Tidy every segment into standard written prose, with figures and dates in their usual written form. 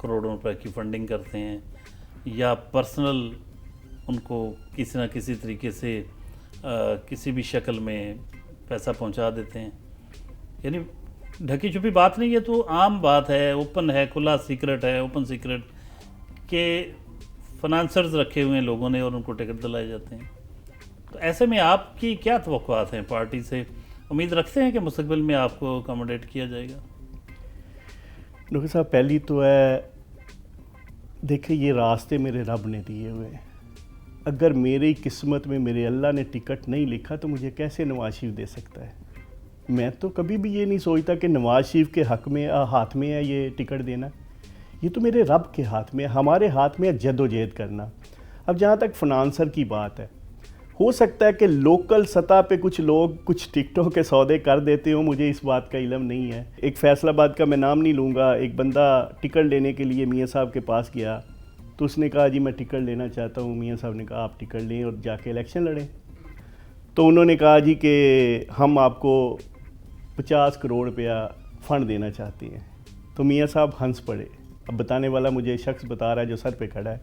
کروڑوں روپے کی فنڈنگ کرتے ہیں یا پرسنل ان کو کسی نہ کسی طریقے سے کسی بھی شکل میں پیسہ پہنچا دیتے ہیں؟ یعنی ڈھکی چھپی بات نہیں ہے، تو عام بات ہے، اوپن ہے، کھلا سیکرٹ ہے، اوپن سیکرٹ کہ فنانسرز رکھے ہوئے ہیں لوگوں نے اور ان کو ٹکٹ دلائے جاتے ہیں. تو ایسے میں آپ کی کیا توقعات ہیں پارٹی سے؟ امید رکھتے ہیں کہ مستقبل میں آپ کو اکاموڈیٹ کیا جائے گا؟ ڈاکٹر صاحب پہلی تو ہے، دیکھیں یہ راستے میرے رب نے دیے ہوئے ہیں. اگر میری قسمت میں میرے اللہ نے ٹکٹ نہیں لکھا تو مجھے کیسے نواز شریف دے سکتا ہے؟ میں تو کبھی بھی یہ نہیں سوچتا کہ نواز شریف کے حق میں ہاتھ میں ہے یہ ٹکٹ دینا. یہ تو میرے رب کے ہاتھ میں ہے، ہمارے ہاتھ میں ہے جد و جہد کرنا. اب جہاں تک فنانسر کی بات ہے، ہو سکتا ہے کہ لوکل سطح پہ کچھ لوگ کچھ ٹکٹوں کے سودے کر دیتے ہوں، مجھے اس بات کا علم نہیں ہے. ایک فیصل آباد کا میں نام نہیں لوں گا، ایک بندہ ٹکٹ لینے کے لیے میاں صاحب کے پاس گیا تو اس نے کہا جی میں ٹکٹ لینا چاہتا ہوں. میاں صاحب نے کہا آپ ٹکٹ لیں اور جا کے الیکشن لڑیں. تو انہوں نے کہا جی کہ ہم آپ کو 50 کروڑ روپیہ فنڈ دینا چاہتے ہیں. تو میاں صاحب ہنس پڑے. اب بتانے والا مجھے شخص بتا رہا ہے جو سر پہ کھڑا ہے.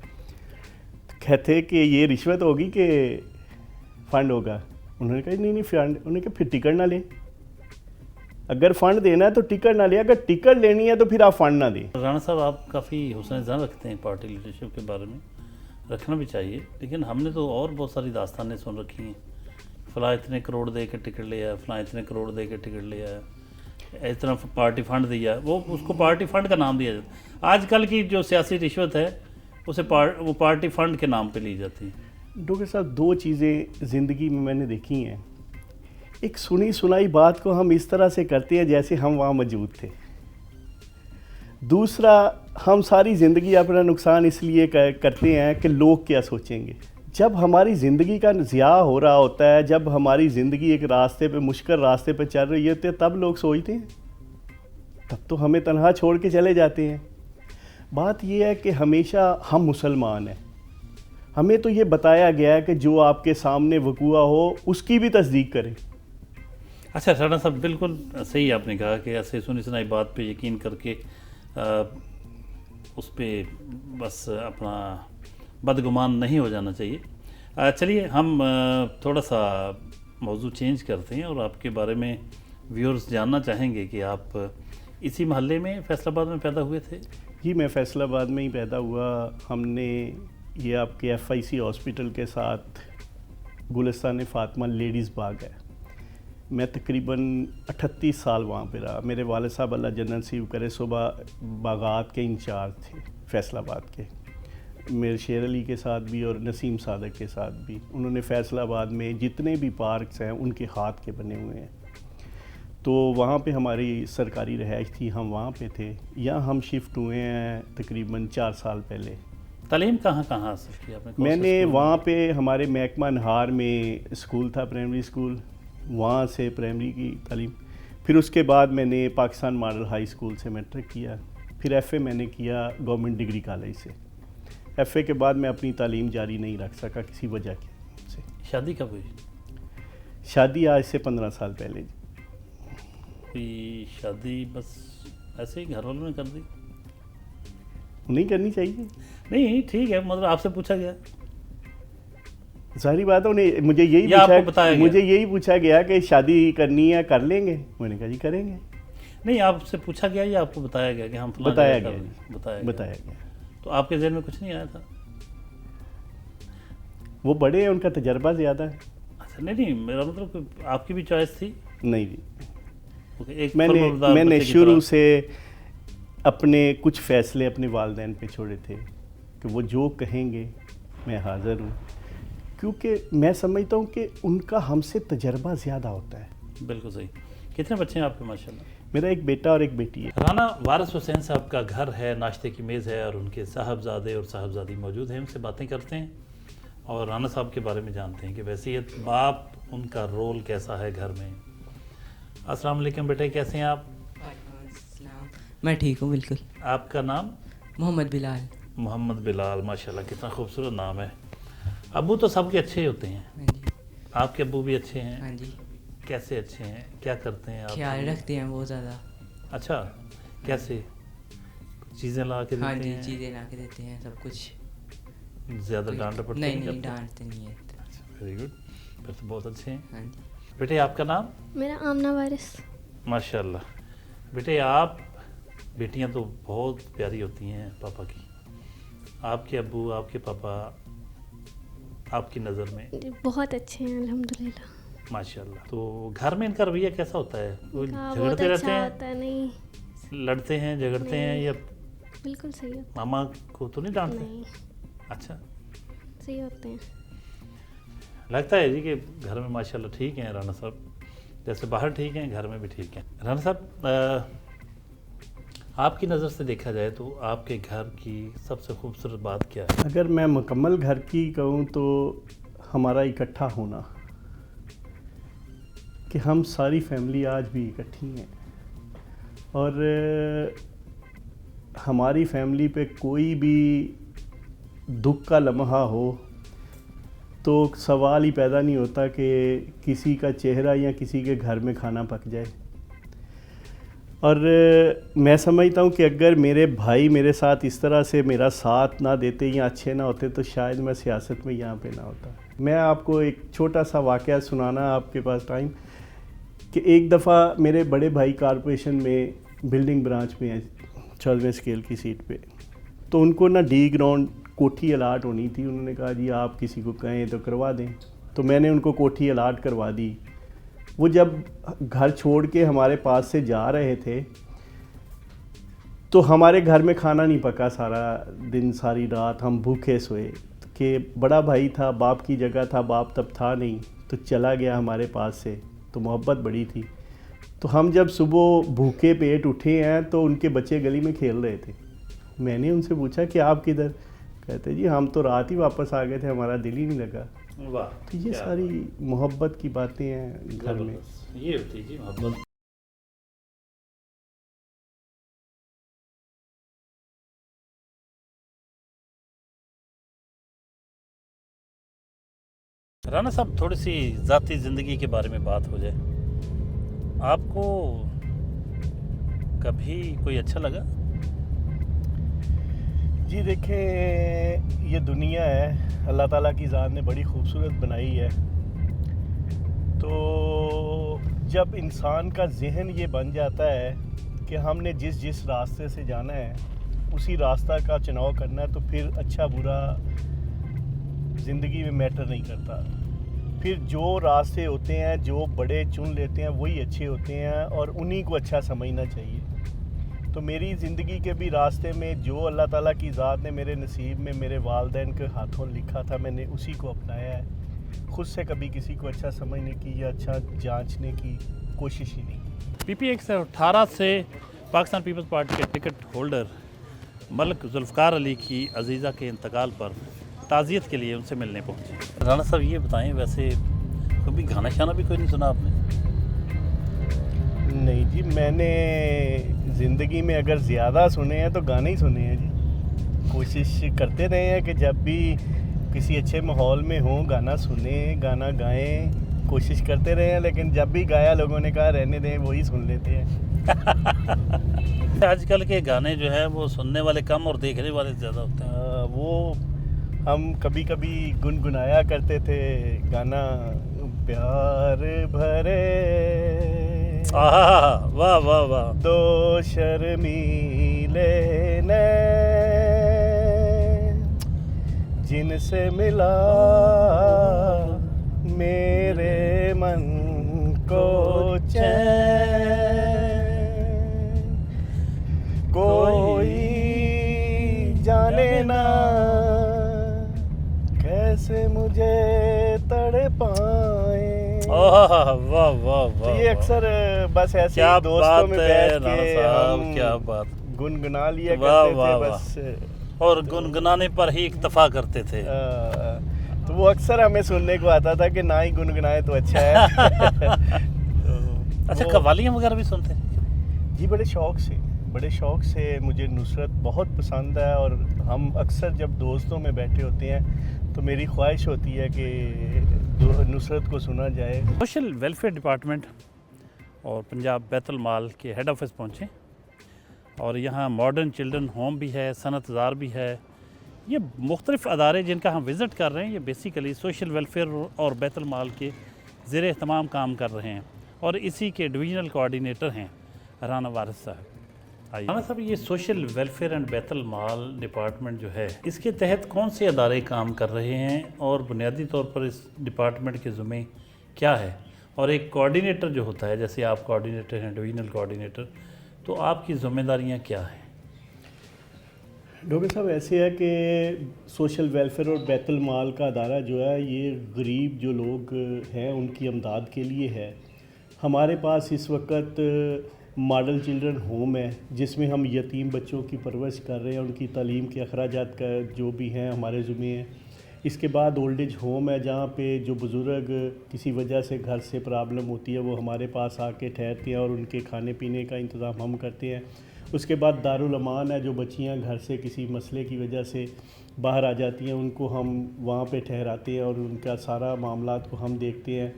کہتے کہ یہ رشوت ہوگی کہ فنڈ ہوگا؟ انہوں نے کہا نہیں فنڈ. انہوں نے کہا پھر ٹکٹ نہ لیں. اگر فنڈ دینا ہے تو ٹکٹ نہ لیں، اگر ٹکٹ لینی ہے تو پھر آپ فنڈ نہ دیں. رانا صاحب آپ کافی حسن ظن رکھتے ہیں پارٹی لیڈرشپ کے بارے میں، رکھنا بھی چاہیے، لیکن ہم نے تو اور بہت ساری داستانیں سن رکھی ہیں. فلاں اتنے کروڑ دے کے ٹکٹ لیا ہے، فلاں اتنے کروڑ دے کے ٹکٹ لیا ہے، اس طرح پارٹی فنڈ دیا ہے. وہ اس کو پارٹی فنڈ کا نام دیا جاتا ہے. آج کل کی جو سیاسی رشوت ہے اسے وہ پارٹی فنڈ کے نام پہ لی جاتی ہے. ڈاکٹر صاحب دو چیزیں زندگی میں نے دیکھی ہیں. ایک سنی سنائی بات کو ہم اس طرح سے کرتے ہیں جیسے ہم وہاں موجود تھے. دوسرا، ہم ساری زندگی اپنا نقصان اس لیے کرتے ہیں کہ لوگ کیا سوچیں گے. جب ہماری زندگی کا ضیاع ہو رہا ہوتا ہے، جب ہماری زندگی ایک راستے پہ مشکل راستے پہ چل رہی ہوتی ہے، تب لوگ سوچتے ہیں، تب تو ہمیں تنہا چھوڑ کے چلے جاتے ہیں. بات یہ ہے کہ ہمیشہ ہم مسلمان ہیں، ہمیں تو یہ بتایا گیا ہے کہ جو آپ کے سامنے وقوع ہو اس کی بھی تصدیق کریں. اچھا رانا صاحب، بالکل صحیح آپ نے کہا کہ ایسے سنی سنائی بات پہ یقین کر کے اس پہ بس اپنا بدگمان نہیں ہو جانا چاہیے. چلیے ہم تھوڑا سا موضوع چینج کرتے ہیں اور آپ کے بارے میں ویورز جاننا چاہیں گے کہ آپ اسی محلے میں فیصل آباد میں پیدا ہوئے تھے؟ جی میں فیصل آباد میں ہی پیدا ہوا. ہم نے یہ آپ کے FIC ہاسپٹل کے ساتھ گلستان فاطمہ لیڈیز باغ ہے، میں تقریباً 38 سال وہاں پہ رہا. میرے والد صاحب اللہ جنت نصیب کرے صبح باغات کے انچارج تھے فیصل آباد کے، میرے شیر علی کے ساتھ بھی اور نسیم صادق کے ساتھ بھی. انہوں نے فیصل آباد میں جتنے بھی پارکس ہیں ان کے ہاتھ کے بنے ہوئے ہیں. تو وہاں پہ ہماری سرکاری رہائش تھی، ہم وہاں پہ تھے. یہاں ہم شفٹ ہوئے ہیں تقریباً 4 سال پہلے. تعلیم کہاں حاصل کی آپ نے؟ میں نے وہاں پہ ہمارے محکمہ نہار میں اسکول تھا، پرائمری اسکول، وہاں سے پرائمری کی تعلیم. پھر اس کے بعد میں نے پاکستان ماڈل ہائی اسکول سے میٹرک کیا. پھر FA میں نے کیا گورنمنٹ ڈگری کالج سے. FA کے بعد میں اپنی تعلیم جاری نہیں رکھ سکا کسی وجہ سے. شادی کب ہوئی؟ شادی آج سے 15 سال پہلے. کوئی شادی بس ایسے ہی گھر والوں نے کر دی؟ نہیں کرنی چاہیے. نہیں ٹھیک ہے، مطلب آپ سے پوچھا گیا. ظاہری بات ہے، مجھے یہی پوچھا گیا کہ شادی کرنی ہے کر لیں گے. میں نے کہا جی کریں گے. نہیں آپ سے پوچھا گیا یا آپ کو بتایا گیا کہ ہم بتایا گیا. تو آپ کے ذہن میں کچھ نہیں آیا تھا؟ وہ بڑے ہیں، ان کا تجربہ زیادہ ہے. اچھا نہیں میرا مطلب آپ کی بھی چوائس تھی؟ نہیں جی، میں نے شروع سے اپنے کچھ فیصلے اپنے والدین پہ چھوڑے تھے کہ وہ جو کہیں گے میں حاضر ہوں، کیونکہ میں سمجھتا ہوں کہ ان کا ہم سے تجربہ زیادہ ہوتا ہے. بالکل صحیح. کتنے بچے ہیں آپ کے ماشاءاللہ؟ میرا ایک بیٹا اور ایک بیٹی ہے. رانا وارث حسین صاحب کا گھر ہے، ناشتے کی میز ہے اور ان کے صاحبزادے اور صاحبزادی موجود ہیں. ان سے باتیں کرتے ہیں اور رانا صاحب کے بارے میں جانتے ہیں کہ بحیثیت باپ ان کا رول کیسا ہے گھر میں. السلام علیکم بیٹے، کیسے ہیں آپ؟ میں ٹھیک ہوں بالکل. آپ کا نام؟ محمد بلال. محمد بلال، ماشاءاللہ کتنا خوبصورت نام ہے. ابو تو سب کے اچھے ہی ہوتے ہیں. آپ کے ابو بھی اچھے ہیں؟ ہاں جی. کیسے اچھے ہیں؟ کیا کرتے ہیں آپ؟ خیال رکھتے ہیں بہت زیادہ. اچھا، کیسے؟ چیزیں لا کے ہاں دیتے جی ہیں؟ چیزیں لا کے دیتے ہیں سب کچھ. زیادہ ڈانٹ ڈپٹ نہیں نہیں ڈانٹتے نہیں ہیں. ویری گڈ، پھر تو بہت اچھے ہیں. ہاں جی. بیٹے آپ کا نام؟ میرا آمنہ وارث. ماشاء اللہ. بیٹے آپ، بیٹیاں تو بہت پیاری ہوتی ہیں پاپا کی. آپ کے ابو، آپ کے پاپا آپ کی نظر میں؟ بہت اچھے ہیں الحمدللہ. ماشاء اللہ. تو گھر میں ان کا رویہ کیسا ہوتا ہے؟ وہ بہت جھگڑتے رہتے اچھا ہیں، ہوتا ہے. نہیں لڑتے ہیں، جھگڑتے ہیں، یا بالکل صحیح ہوتا ماما کو تو نہیں ہے. ڈانٹتے؟ نہیں اچھا، صحیح ہوتے ہیں. لگتا ہے جی کہ گھر میں ماشاء اللہ ٹھیک ہیں رانا صاحب، جیسے باہر ٹھیک ہیں گھر میں بھی ٹھیک ہیں. رانا صاحب آپ کی نظر سے دیکھا جائے تو آپ کے گھر کی سب سے خوبصورت بات کیا ہے؟ اگر میں مکمل گھر کی کہوں تو ہمارا اکٹھا ہونا، کہ ہم ساری فیملی آج بھی اکٹھی ہیں، اور ہماری فیملی پہ کوئی بھی دکھ کا لمحہ ہو تو سوال ہی پیدا نہیں ہوتا کہ کسی کا چہرہ یا کسی کے گھر میں کھانا پک جائے. اور میں سمجھتا ہوں کہ اگر میرے بھائی میرے ساتھ اس طرح سے میرا ساتھ نہ دیتے یا اچھے نہ ہوتے تو شاید میں سیاست میں یہاں پہ نہ ہوتا. میں آپ کو ایک چھوٹا سا واقعہ سنانا، آپ کے پاس ٹائم، کہ ایک دفعہ میرے بڑے بھائی کارپوریشن میں بلڈنگ برانچ میں ہیں 14ویں اسکیل کی سیٹ پہ، تو ان کو نا ڈی گراؤنڈ کوٹھی الاٹ ہونی تھی. انہوں نے کہا جی آپ کسی کو کہیں تو کروا دیں، تو میں نے ان کو کوٹھی الاٹ کروا دی. وہ جب گھر چھوڑ کے ہمارے پاس سے جا رہے تھے تو ہمارے گھر میں کھانا نہیں پکا سارا دن، ساری رات ہم بھوکے سوئے. کہ بڑا بھائی تھا، باپ کی جگہ تھا، باپ تب تھا نہیں، تو چلا گیا ہمارے پاس سے، تو محبت بڑی تھی. تو ہم جب صبح بھوکے پیٹ اٹھے ہیں تو ان کے بچے گلی میں کھیل رہے تھے. میں نے ان سے پوچھا کہ آپ کدھر؟ کہتے جی ہم تو رات ہی واپس آ گئے تھے، ہمارا دل ہی نہیں لگا. واہ، تو یہ ساری محبت کی باتیں ہیں گھر میں. یہ ہوتی جی محبت. رانا صاحب تھوڑی سی ذاتی زندگی کے بارے میں بات ہو جائے. آپ کو کبھی کوئی اچھا لگا؟ جی دیکھیں، یہ دنیا ہے اللہ تعالیٰ کی ذات نے بڑی خوبصورت بنائی ہے. تو جب انسان کا ذہن یہ بن جاتا ہے کہ ہم نے جس راستے سے جانا ہے اسی راستہ کا چناؤ کرنا ہے، تو پھر اچھا برا زندگی میں میٹر نہیں کرتا. پھر جو راستے ہوتے ہیں جو بڑے چن لیتے ہیں وہی اچھے ہوتے ہیں، اور انہی کو اچھا سمجھنا چاہیے. تو میری زندگی کے بھی راستے میں جو اللہ تعالیٰ کی ذات نے میرے نصیب میں میرے والدین کے ہاتھوں لکھا تھا، میں نے اسی کو اپنایا ہے. خود سے کبھی کسی کو اچھا سمجھنے کی یا اچھا جانچنے کی کوشش ہی نہیں. PP118 سے پاکستان پیپلز پارٹی کے ٹکٹ ہولڈر ملک ذوالفقار علی کی عزیزہ کے انتقال پر تعزیت کے لیے ان سے ملنے پہنچے. رانا صاحب یہ بتائیں، ویسے کبھی گانا شانا بھی کوئی نہیں سنا آپ نے؟ نہیں جی، میں نے زندگی میں اگر زیادہ سنے ہیں تو گانے ہی سنے ہیں جی. کوشش کرتے رہے ہیں کہ جب بھی کسی اچھے ماحول میں ہوں گانا سنیں، گانا گائیں، کوشش کرتے رہے ہیں. لیکن جب بھی گایا لوگوں نے کہا رہنے دیں، وہی سن لیتے ہیں. آج کل کے گانے جو ہیں وہ سننے والے کم اور دیکھنے والے زیادہ ہوتے ہیں. وہ ہم کبھی کبھی گنگنایا کرتے تھے گانا، پیار بھرے واہ واہ واہ، دو شرمیلے نین جن سے ملا میرے من کو چین، کوئی جانے نہ کیسے مجھے تڑ پائیں. واہ واہ واہ. تو یہ اکثر بس ایسے کیا دوستوں میں بیٹھ رانا کے صاحب، ہم کیا بات. گنگنا لیا واہ کرتے واہ تھے واہ. بس، اور گنگنانے پر ہی اکتفا کرتے تھے. تو وہ اکثر ہمیں سننے کو آتا تھا کہ نہ ہی گنگنائے تو اچھا ہے. اچھا، قوالیاں وغیرہ بھی سنتے ہیں؟ جی بڑے شوق سے مجھے نصرت بہت پسند ہے. اور ہم اکثر جب دوستوں میں بیٹھے ہوتے ہیں تو میری خواہش ہوتی ہے کہ نصرت کو سنا جائے. سوشل ویلفیئر ڈپارٹمنٹ اور پنجاب بیت المال کے ہیڈ آفس پہنچے. اور یہاں ماڈرن چلڈرن ہوم بھی ہے, صنعت زار بھی ہے. یہ مختلف ادارے جن کا ہم وزٹ کر رہے ہیں یہ بیسیکلی سوشل ویلفیئر اور بیت المال کے زیر اہتمام کام کر رہے ہیں, اور اسی کے ڈویژنل کوآرڈینیٹر ہیں رانا وارث صاحب. رانا صاحب, یہ سوشل ویلفیئر اینڈ بیت المال ڈپارٹمنٹ جو ہے اس کے تحت کون سے ادارے کام کر رہے ہیں, اور بنیادی طور پر اس ڈپارٹمنٹ کے ذمے کیا ہے, اور ایک کوآرڈینیٹر جو ہوتا ہے, جیسے آپ کوآرڈینیٹر ہیں ڈویژنل کوآرڈینیٹر, تو آپ کی ذمہ داریاں کیا ہیں؟ ڈاکٹر صاحب ایسے ہے کہ سوشل ویلفیئر اور بیت المال کا ادارہ جو ہے یہ غریب جو لوگ ہیں ان کی امداد کے لیے ہے. ہمارے پاس اس وقت ماڈل چلڈرن ہوم ہے جس میں ہم یتیم بچوں کی پرورش کر رہے ہیں, ان کی تعلیم کے اخراجات کا جو بھی ہیں ہمارے ذمہ ہیں. اس کے بعد اولڈ ایج ہوم ہے جہاں پہ جو بزرگ کسی وجہ سے گھر سے پرابلم ہوتی ہے وہ ہمارے پاس آ کے ٹھہرتے ہیں اور ان کے کھانے پینے کا انتظام ہم کرتے ہیں. اس کے بعد دارالامان ہے, جو بچیاں گھر سے کسی مسئلے کی وجہ سے باہر آ جاتی ہیں ان کو ہم وہاں پہ ٹھہراتے ہیں اور ان کا سارا معاملات کو ہم دیکھتے ہیں.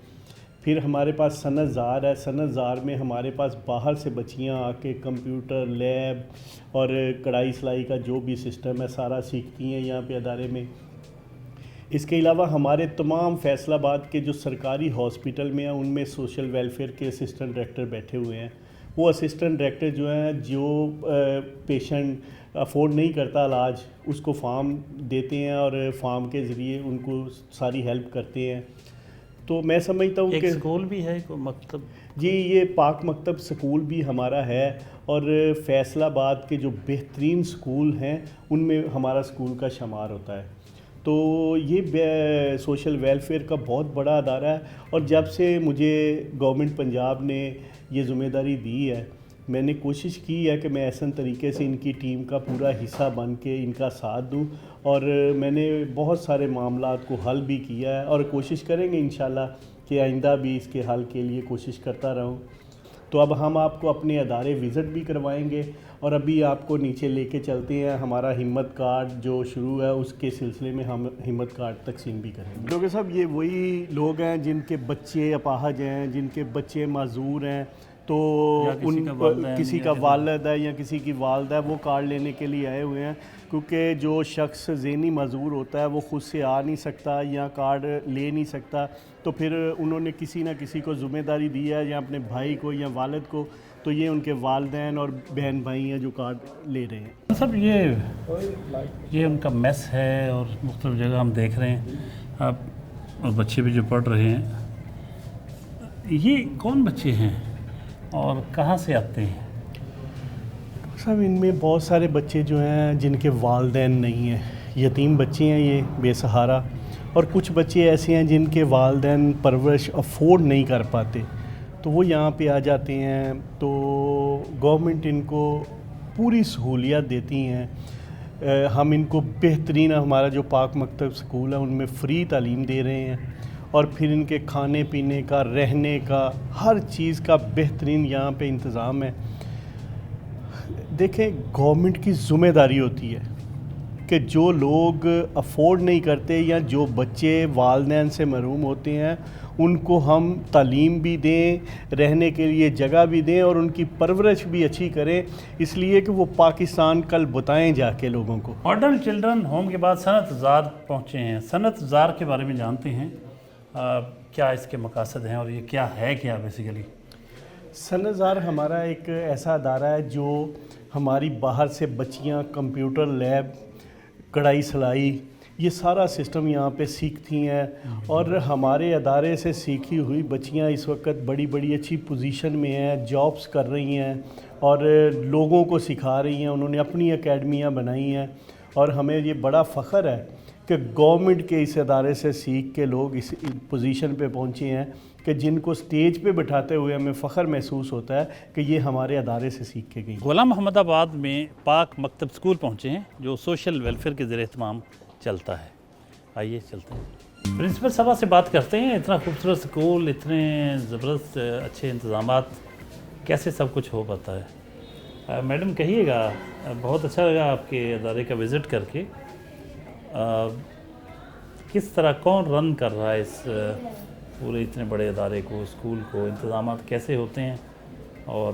پھر ہمارے پاس صنعت زار ہے. صنعت زار میں ہمارے پاس باہر سے بچیاں آ کے کمپیوٹر لیب اور کڑھائی سلائی کا جو بھی سسٹم ہے سارا سیکھتی ہیں یہاں پہ ادارے میں. اس کے علاوہ ہمارے تمام فیصل آباد کے جو سرکاری ہاسپٹل میں ہیں ان میں سوشل ویلفیئر کے اسسٹنٹ ڈائریکٹر بیٹھے ہوئے ہیں. وہ اسسٹنٹ ڈائریکٹر جو ہیں جو پیشنٹ افورڈ نہیں کرتا علاج اس کو فارم دیتے ہیں اور فارم کے ذریعے ان کو ساری ہیلپ کرتے ہیں. تو میں سمجھتا ہوں ایک کہ سکول بھی ہے, کوئی مکتب؟ جی, یہ پاک مکتب سکول بھی ہمارا ہے, اور فیصل آباد کے جو بہترین سکول ہیں ان میں ہمارا سکول کا شمار ہوتا ہے. تو یہ سوشل ویلفیئر کا بہت بڑا ادارہ ہے, اور جب سے مجھے گورنمنٹ پنجاب نے یہ ذمہ داری دی ہے میں نے کوشش کی ہے کہ میں احسن طریقے سے ان کی ٹیم کا پورا حصہ بن کے ان کا ساتھ دوں, اور میں نے بہت سارے معاملات کو حل بھی کیا ہے اور کوشش کریں گے انشاءاللہ کہ آئندہ بھی اس کے حل کے لیے کوشش کرتا رہوں. تو اب ہم آپ کو اپنے ادارے وزٹ بھی کروائیں گے, اور ابھی آپ کو نیچے لے کے چلتے ہیں. ہمارا ہمت کارڈ جو شروع ہے اس کے سلسلے میں ہم ہمت کارڈ تقسیم بھی کریں گے. ڈاکٹر صاحب, یہ وہی لوگ ہیں جن کے بچے اپاہج ہیں, جن کے بچے معذور ہیں, تو کسی کا والد ہے یا کسی کی والدہ ہے, وہ کارڈ لینے کے لیے آئے ہوئے ہیں. کیونکہ جو شخص ذہنی معذور ہوتا ہے وہ خود سے آ نہیں سکتا یا کارڈ لے نہیں سکتا, تو پھر انہوں نے کسی نہ کسی کو ذمہ داری دی ہے, یا اپنے بھائی کو یا والد کو, تو یہ ان کے والدین اور بہن بھائی ہیں جو کارڈ لے رہے ہیں. سب یہ ان کا میس ہے, اور مختلف جگہ ہم دیکھ رہے ہیں اب, اور بچے بھی جو پڑھ رہے ہیں. یہ کون بچے ہیں اور کہاں سے آتے ہیں؟ صاحب, ان میں بہت سارے بچے جو ہیں جن کے والدین نہیں ہیں, یتیم بچے ہیں یہ بے سہارا, اور کچھ بچے ایسے ہیں جن کے والدین پرورش افورڈ نہیں کر پاتے, تو وہ یہاں پہ آ جاتے ہیں. تو گورنمنٹ ان کو پوری سہولیات دیتی ہیں. ہم ان کو بہترین, ہمارا جو پاک مکتب سکول ہے ان میں فری تعلیم دے رہے ہیں, اور پھر ان کے کھانے پینے کا, رہنے کا, ہر چیز کا بہترین یہاں پہ انتظام ہے. دیکھیں, گورنمنٹ کی ذمہ داری ہوتی ہے کہ جو لوگ افورڈ نہیں کرتے یا جو بچے والدین سے محروم ہوتے ہیں ان کو ہم تعلیم بھی دیں, رہنے کے لیے جگہ بھی دیں, اور ان کی پرورش بھی اچھی کریں, اس لیے کہ وہ پاکستان کل بتائیں جا کے لوگوں کو. ماڈرن چلڈرن ہوم کے بعد صنعت زار پہنچے ہیں. صنعت زار کے بارے میں جانتے ہیں, کیا اس کے مقاصد ہیں اور یہ کیا ہے کیا بیسیکلی؟ صنعت زار ہمارا ایک ایسا ادارہ ہے جو ہماری باہر سے بچیاں کمپیوٹر لیب, کڑھائی سلائی, یہ سارا سسٹم یہاں پہ سیکھتی ہیں, اور ہمارے ادارے سے سیکھی ہوئی بچیاں اس وقت بڑی بڑی اچھی پوزیشن میں ہیں, جابس کر رہی ہیں اور لوگوں کو سکھا رہی ہیں. انہوں نے اپنی اکیڈمیاں بنائی ہیں, اور ہمیں یہ بڑا فخر ہے کہ گورنمنٹ کے اس ادارے سے سیکھ کے لوگ اس پوزیشن پہ پہنچے ہیں کہ جن کو سٹیج پہ بٹھاتے ہوئے ہمیں فخر محسوس ہوتا ہے کہ یہ ہمارے ادارے سے سیکھ کے گئی. غلام محمد آباد میں پاک مکتب سکول پہنچے ہیں جو سوشل ویلفیئر کے زیر اہتمام چلتا ہے. آئیے چلتے ہیں, پرنسپل صاحبہ سے بات کرتے ہیں. اتنا خوبصورت سکول, اتنے زبردست اچھے انتظامات, کیسے سب کچھ ہو پاتا ہے؟ میڈم کہیے گا, بہت اچھا لگا آپ کے ادارے کا وزٹ کر کے. کس طرح, کون رن کر رہا ہے اس پورے اتنے بڑے ادارے کو, اسکول کو, انتظامات کیسے ہوتے ہیں, اور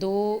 2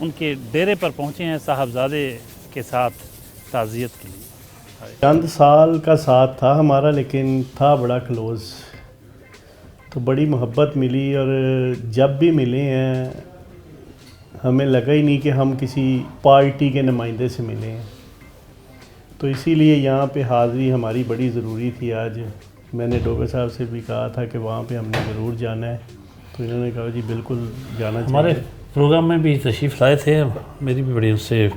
ان کے ڈیرے پر پہنچے ہیں صاحبزادے کے ساتھ تعزیت کے لیے. چند سال کا ساتھ تھا ہمارا، لیکن تھا بڑا کلوز، تو بڑی محبت ملی، اور جب بھی ملے ہیں ہمیں لگا ہی نہیں کہ ہم کسی پارٹی کے نمائندے سے ملے ہیں. تو اسی لیے یہاں پہ حاضری ہماری بڑی ضروری تھی. آج میں نے ڈوگر صاحب سے بھی کہا تھا کہ وہاں پہ ہم نے ضرور جانا ہے، تو انہوں نے کہا جی بالکل جانا چاہیے. ہمارے پروگرام میں بھی تشریف لائے تھے، میری بھی بڑی ان سے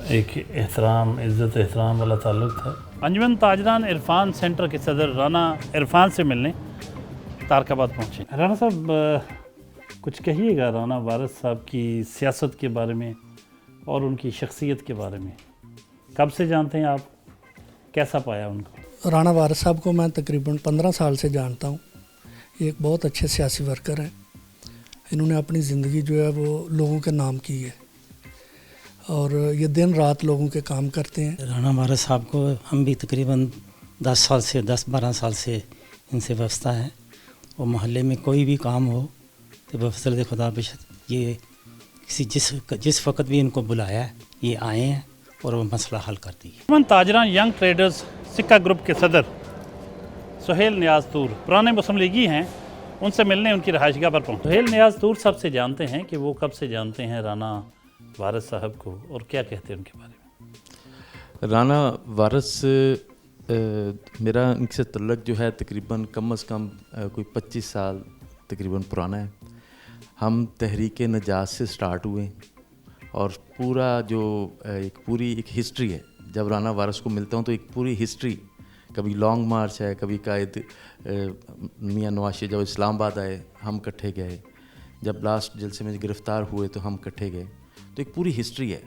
ایک احترام، عزت احترام والا تعلق تھا. انجمن تاجران عرفان سینٹر کے صدر رانا عرفان سے ملنے تارک آباد پہنچے. رانا صاحب کچھ کہیے گا رانا وارث صاحب کی سیاست کے بارے میں اور ان کی شخصیت کے بارے میں. کب سے جانتے ہیں آپ، کیسا پایا ان کو؟ رانا وارث صاحب کو میں تقریباً 15 سال سے جانتا ہوں. یہ ایک بہت اچھے سیاسی ورکر ہیں. انہوں نے اپنی زندگی جو ہے وہ لوگوں کے نام کی ہے، اور یہ دن رات لوگوں کے کام کرتے ہیں. رانا وارث صاحب کو ہم بھی تقریباً 10-12 سال سے ان سے وابستہ ہیں، اور محلے میں کوئی بھی کام ہو تو بفضل خدا بشت یہ جس وقت بھی ان کو بلایا ہے یہ آئے ہیں اور وہ مسئلہ حل کر دی ہے. انجمن تاجران ینگ ٹریڈرز سکہ گروپ کے صدر سہیل نیاز طور پرانے مسلم لیگی ہیں، ان سے ملنے ان کی رہائش گاہ پر پہنچے. سہیل نیاز طور صاحب سے جانتے ہیں کہ وہ کب سے جانتے ہیں رانا وارث صاحب کو، اور کیا کہتے ہیں ان کے بارے میں. رانا وارث میرا ان سے تعلق جو ہے تقریباً کم از کم کوئی 25 سال تقریباً پرانا ہے. ہم تحریک نجات سے سٹارٹ ہوئے، اور پورا جو پوری ایک ہسٹری ہے. جب رانا وارث کو ملتا ہوں تو ایک پوری ہسٹری، کبھی لانگ مارچ ہے، کبھی قائد میاں نواز شریف جب اسلام آباد آئے ہم کٹھے گئے، جب لاسٹ جلسے میں گرفتار ہوئے تو ہم کٹھے گئے. تو ایک پوری ہسٹری ہے.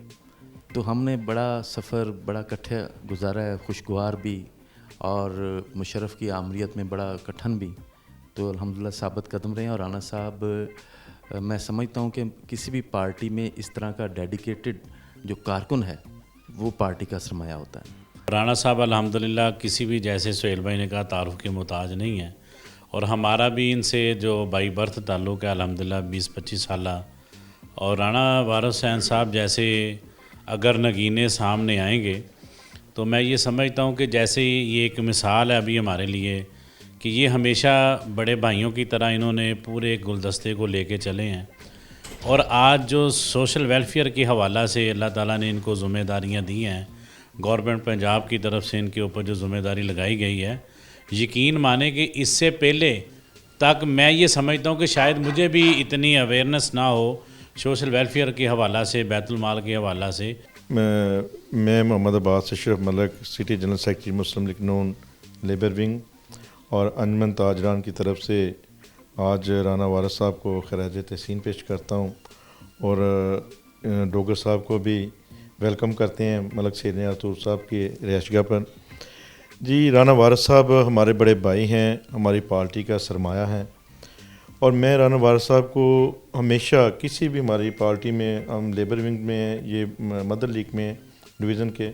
تو ہم نے بڑا سفر بڑا کٹھے گزارا ہے، خوشگوار بھی اور مشرف کی آمریت میں بڑا کٹھن بھی. تو الحمدللہ ثابت قدم رہے ہیں. اور رانا صاحب میں سمجھتا ہوں کہ کسی بھی پارٹی میں اس طرح کا ڈیڈیکیٹڈ جو کارکن ہے وہ پارٹی کا سرمایہ ہوتا ہے. رانا صاحب الحمدللہ کسی بھی، جیسے سہیل بھائی نے کہا، تعارف کے محتاج نہیں ہیں، اور ہمارا بھی ان سے جو بائی برتھ تعلق ہے الحمدللہ 20-25 سالہ. اور رانا وارث حسین صاحب جیسے اگر نگینے سامنے آئیں گے تو میں یہ سمجھتا ہوں کہ جیسے یہ ایک مثال ہے ابھی ہمارے لیے کہ یہ ہمیشہ بڑے بھائیوں کی طرح انہوں نے پورے گلدستے کو لے کے چلے ہیں. اور آج جو سوشل ویلفیئر کے حوالہ سے اللہ تعالیٰ نے ان کو ذمہ داریاں دی ہیں، گورنمنٹ پنجاب کی طرف سے ان کے اوپر جو ذمہ داری لگائی گئی ہے، یقین مانے کہ اس سے پہلے تک میں یہ سمجھتا ہوں کہ شاید مجھے بھی اتنی اویئرنیس نہ ہو سوشل ویلفیئر کے حوالہ سے، بیت المال کے حوالہ سے. میں محمد عباس اشرف ملک، سٹی جنرل سیکرٹری مسلم لیگ نون لیبر ونگ، اور انجمن تاجران کی طرف سے آج رانا وارث صاحب کو خراج تحسین پیش کرتا ہوں، اور ڈوگر صاحب کو بھی ویلکم کرتے ہیں ملک سید نیاز طور صاحب کی رہائش گاہ پر. جی، رانا وارث صاحب ہمارے بڑے بھائی ہیں، ہماری پارٹی کا سرمایہ ہیں، اور میں رانا وارث صاحب کو ہمیشہ کسی بھی ہماری پارٹی میں، ہم لیبر ونگ میں ہیں، یہ مدر لیگ میں ڈویژن کے،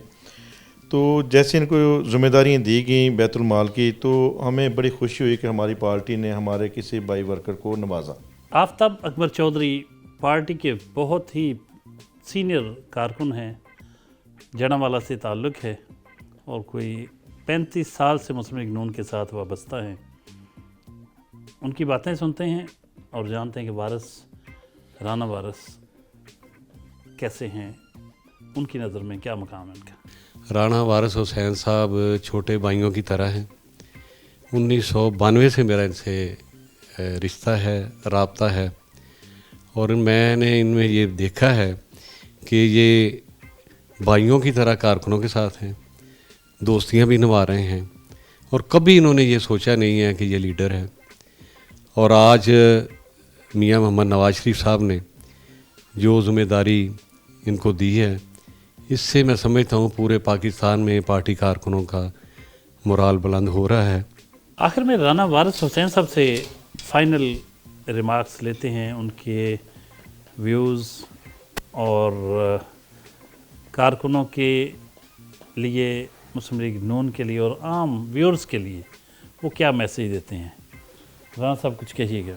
تو جیسے ان کو ذمہ داریاں دی گئیں بیت المال کی، تو ہمیں بڑی خوشی ہوئی کہ ہماری پارٹی نے ہمارے کسی بھائی ورکر کو نوازا. آفتاب اکبر چودھری پارٹی کے بہت ہی سینئر کارکن ہیں، جڑاوالا سے تعلق ہے، اور کوئی 35 سال سے مسلم لیگ نون کے ساتھ وابستہ ہیں. ان کی باتیں سنتے ہیں اور جانتے ہیں کہ رانا وارث کیسے ہیں، ان کی نظر میں کیا مقام ہے ان کا. رانا وارث حسین صاحب چھوٹے بھائیوں کی طرح ہیں. 1992 سے میرا ان سے رشتہ ہے، رابطہ ہے، اور میں نے ان میں یہ دیکھا ہے کہ یہ بھائیوں کی طرح کارکنوں کے ساتھ ہیں، دوستیاں بھی نبھا رہے ہیں، اور کبھی انہوں نے یہ سوچا نہیں ہے کہ یہ لیڈر ہے. اور آج میاں محمد نواز شریف صاحب نے جو ذمہ داری ان کو دی ہے، اس سے میں سمجھتا ہوں پورے پاکستان میں پارٹی کارکنوں کا مورال بلند ہو رہا ہے. آخر میں رانا وارث حسین صاحب سے فائنل ریمارکس لیتے ہیں، ان کے ویوز اور کارکنوں کے لیے، مسلم لیگ نون کے لیے اور عام ویورز کے لیے وہ کیا میسیج دیتے ہیں. رانا صاحب کچھ کہیے گا.